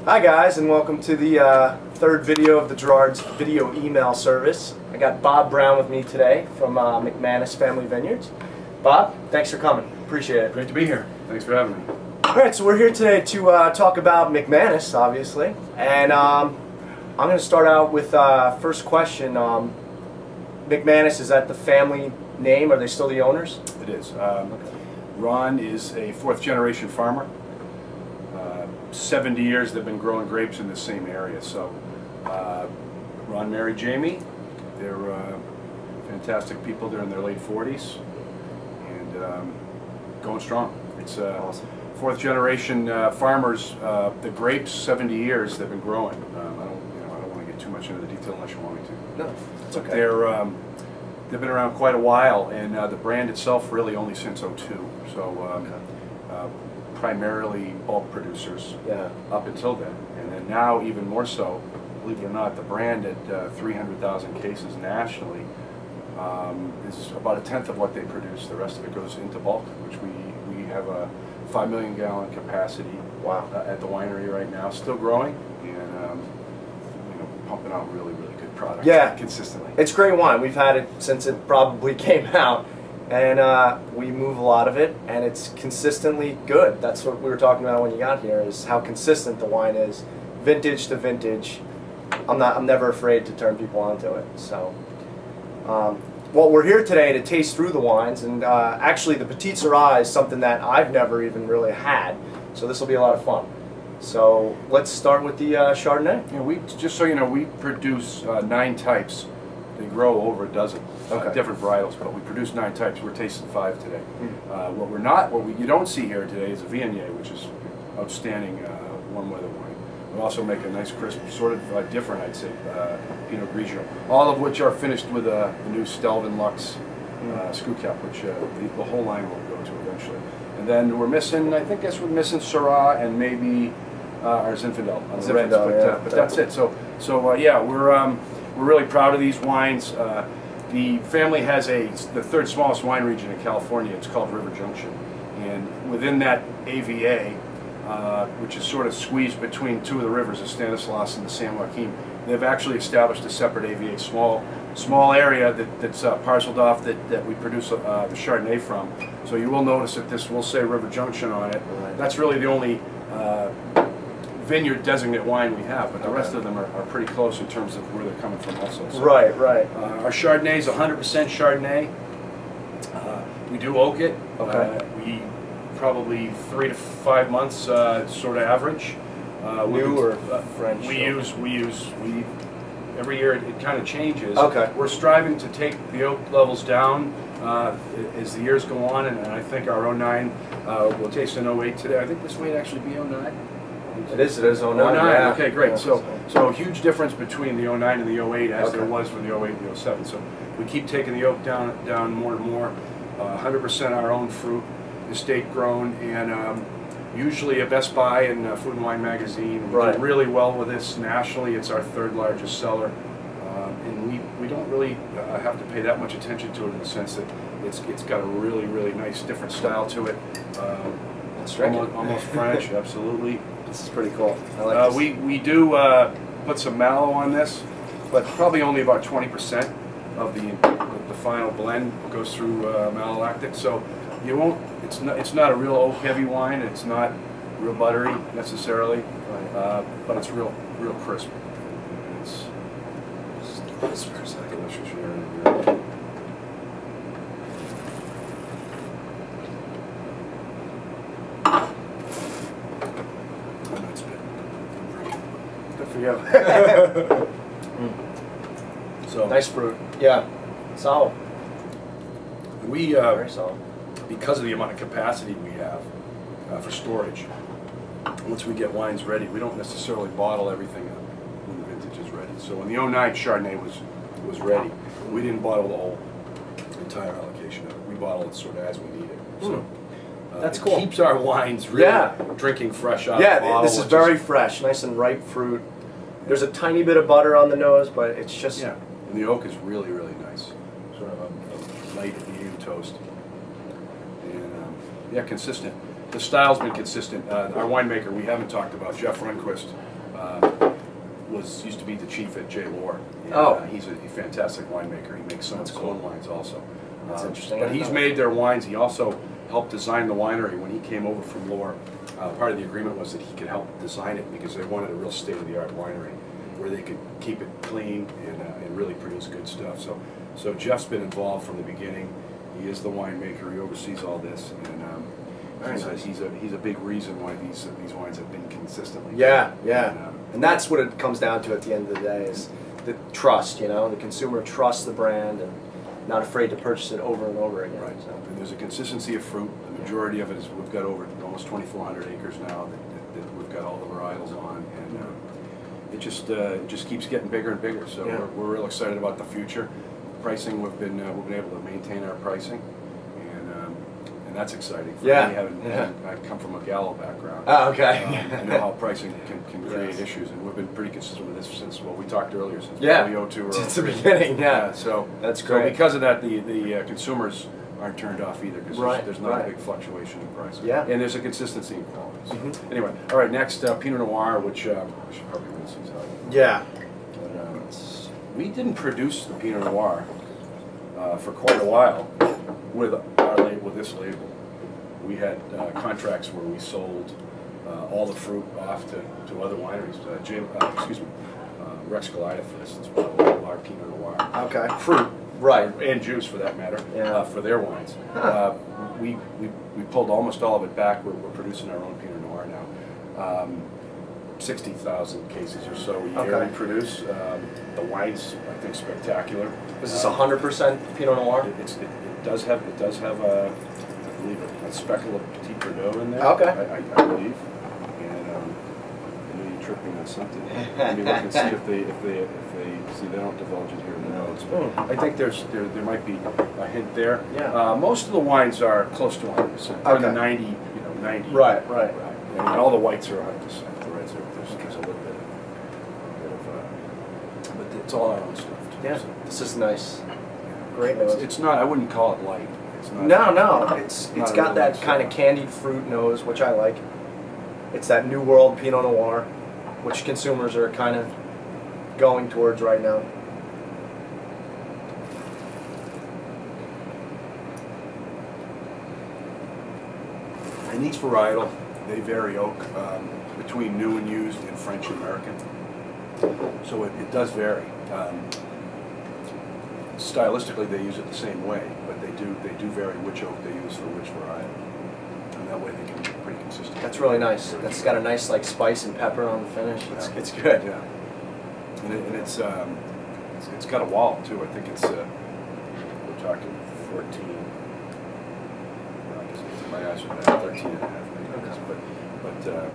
Hi guys, and welcome to the third video of the Gerard's video email service. I got Bob Brown with me today from McManus Family Vineyards. Bob, thanks for coming. Appreciate it. Great to be here. Thanks for having me. Alright, so we're here today to talk about McManus, obviously. And I'm going to start out with first question. McManus, is that the family name? Are they still the owners? It is. Okay. Ron is a fourth-generation farmer. 70 years they've been growing grapes in the same area. So Ron married Jamie. They're fantastic people. They're in their late 40s and going strong. It's Awesome. Fourth-generation farmers. The grapes, 70 years they've been growing. I don't want to get too much into the detail unless you want me to. No, it's okay. They've been around quite a while, and the brand itself really only since '02. So primarily bulk producers up until then, and then now even more so. Believe it or not, the brand at 300,000 cases nationally is about 1/10 of what they produce. The rest of it goes into bulk, which we have a 5 million gallon capacity. Wow. At the winery right now, still growing, and pumping out really good product. Yeah, consistently. It's great wine. We've had it since it probably came out, and we move a lot of it, and it's consistently good. That's what we were talking about when you got here, is how consistent the wine is, vintage to vintage. I'm never afraid to turn people onto it. So, well, we're here today to taste through the wines, and actually the Petite Sirah is something that I've never even really had, so this will be a lot of fun. So let's start with the Chardonnay. Yeah, we just so you know, we produce 9 types. They grow over a dozen different varietals, but we produce 9 types. We're tasting 5 today. What you don't see here today is a Viognier, which is outstanding warm weather wine. We also make a nice crisp, sort of different, I'd say, Pinot Grigio. All of which are finished with the new Stelvin Lux screw cap, which the whole line will go to eventually. And then we're missing, I guess we're missing Syrah and maybe our Zinfandel on the reds, but that's it. So yeah, we're really proud of these wines. The family has the third smallest wine region in California. It's called River Junction, and within that AVA, which is sort of squeezed between 2 of the rivers, the Stanislaus and the San Joaquin, they've actually established a separate AVA, small area that's parceled off that we produce the Chardonnay from. So you will notice that this will say River Junction on it. Right. That's really the only vineyard designate wine we have, but the rest of them are pretty close in terms of where they're coming from also. So, Right. our Chardonnay is 100% Chardonnay. We do oak it. Okay. We probably 3 to 5 months, sort of average. New or French? We use every year it kind of changes. Okay. We're striving to take the oak levels down as the years go on, and I think our 09 will taste an 08 today. I think this might actually be 09. It is 09. 09, yeah. okay, great. Yeah. So huge difference between the 09 and the 08 as there was for the 08 and the 07. So we keep taking the oak down more and more. 100% our own fruit, estate grown, and usually a Best Buy and Food and Wine magazine. We do really well with this nationally. It's our 3rd largest seller, and we don't really have to pay that much attention to it in the sense that it's got a really nice different style to it. Almost French, absolutely. This is pretty cool. I like this. We do put some mallow on this, but probably only about 20% of the final blend goes through malolactic. So you won't. It's not a real oak heavy wine. It's not real buttery necessarily, but it's real crisp. It's just keep this for a second. Delicious here. Good for you. So nice fruit. Yeah. Solid. We very solid. Because of the amount of capacity we have for storage, once we get wines ready, we don't necessarily bottle everything up when the vintage is ready. So when the 09 Chardonnay was ready, we didn't bottle the whole entire allocation of it. We bottle it sort of as we need it. So that's it cool. Keeps our wines really drinking fresh out of the bottle. This is very fresh, nice and ripe fruit. There's a tiny bit of butter on the nose, but it's just... Yeah, and the oak is really nice. Sort of a light medium toast. And yeah, consistent. The style's been consistent. Our winemaker, we haven't talked about, Jeff Runquist, used to be the chief at J. Lohr. And, oh, he's a fantastic winemaker. He makes some of his own wines also. That's interesting. But he's made their wines. He also helped design the winery when he came over from Lohr. Part of the agreement was that he could help design it because they wanted a real state-of-the-art winery where they could keep it clean and really produce good stuff. So Jeff's been involved from the beginning. He is the winemaker. He oversees all this, and he's a big reason why these wines have been consistently yeah, good. yeah. And that's what it comes down to at the end of the day is the trust. You know, the consumer trusts the brand and not afraid to purchase it over and over again. Right. So. And there's a consistency of fruit. The majority of it is we've got over almost 2,400 acres now that we've got all the varietals on, and it just keeps getting bigger and bigger. So yeah. we're real excited about the future. Pricing, we've been able to maintain our pricing, and that's exciting. For yeah. me, I come from a Gallo background. Oh, okay. I know how pricing can create yes. issues, and we've been pretty consistent with this since we talked earlier, since yeah. 2002 or since the beginning. Yeah. So that's great. So because of that, the consumers aren't turned off either because right. there's not a big fluctuation in price. Yeah. And there's a consistency in quality. So anyway, all right. Next, Pinot Noir, which I should probably rinse these out. Yeah. But, we didn't produce the Pinot Noir for quite a while with this label. We had contracts where we sold all the fruit off to other wineries. Rex Goliath, for instance, bought our Pinot Noir. Okay. Fruit. Right. And juice, for that matter, yeah. For their wines. Huh. We pulled almost all of it back. We're producing our own Pinot Noir now. 60,000 cases or so a year we produce. The wine's, I think, spectacular. Is this 100% Pinot Noir? It does have I believe a speckle of Petit Verdot in there. Okay. I believe. And I know you're tripping on something. Let me look and see if they see they don't divulge it here in the notes. But I think there might be a hint there. Yeah. Most of the wines are close to 100%. Okay. In the 90. Right. And all the whites are 100%. The reds there's a little bit of but it's all our own stuff. Yeah. So. This is nice. Great. It's not. I wouldn't call it light. It's not. No. It's got that kind of candied fruit nose, which I like. It's that New World Pinot Noir, which consumers are kind of going towards right now. And each varietal, they vary oak between new and used and French and American. So it does vary. Stylistically, they use it the same way, but they do vary which oak they use for which varietal, and that way they can be pretty consistent. That's really nice. That's got a nice like spice and pepper on the finish. It's good. Yeah, and it's got a wall too. I think it's we're talking 14. My eyes are 13 and a half. But